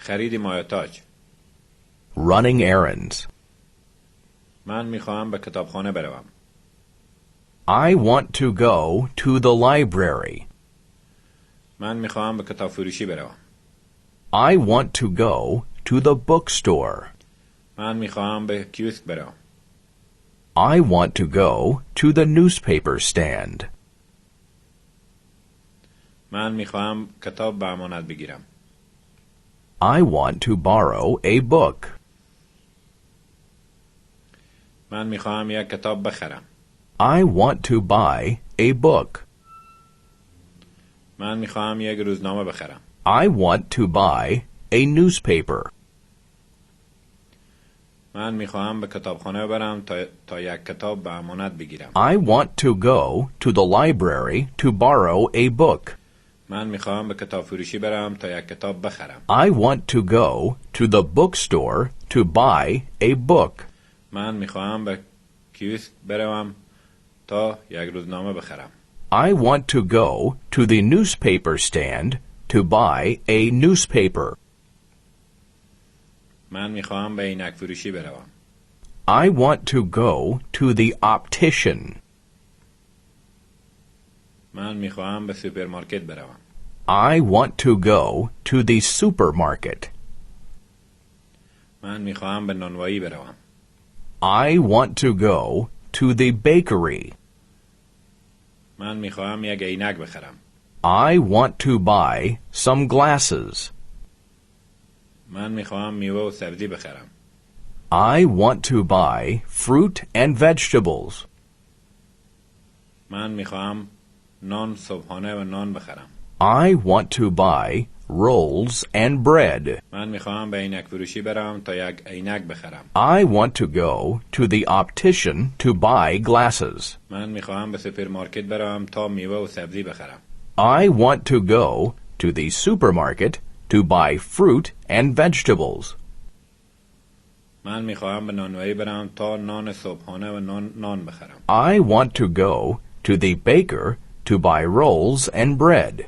خرید مایحتاج. Running errands. من میخواهم به کتابخانه بروم. I want to go to the library. من میخواهم به کتاب فروشی بروم. I want to go to the bookstore. من میخواهم به کیوسک بروم. I want to go to the newspaper stand. من میخواهم کتاب به امانت بگیرم. I want to borrow a book. من میخواهم یک کتاب بخرم. I want to buy a book. من میخواهم یک روزنامه بخرم. I want to buy a newspaper. من میخواهم به کتابخانه برم تا یک کتاب به امانت بگیرم. I want to go to the library to borrow a book. من میخواهم به کتاب فروشی برم تا یک کتاب بخرم. I want to go to the bookstore to buy a book. من میخواهم به کیوسک بروم تا یک روزنامه بخرم. I want to go to the newspaper stand to buy a newspaper. من میخواهم به عینک فروشی بروم. I want to go to the optician. من میخواهم به سوپرمارکت بروم. I want to go to the supermarket. من میخواهم به نانوایی بروم. I want to go to the bakery. من میخواهم یک عینک بخرم. I want to buy some glasses. من میخواهم میوه و سبزی بخرم. I want to buy fruit and vegetables. من میخواهم نان صبحانه و نان بخرم. I want to buy rolls and bread. من میخواهم به عینک فروشی برم تا یک عینک بخرم. I want to go to the optician to buy glasses. من میخواهم به سوپرمارکت برم تا میوه و سبزی بخرم. I want to go to the supermarket to buy fruit and vegetables. من میخواهم به نانوایی برم تا نان صبحانه و نان بخرم. I want to go to the baker to buy rolls and bread.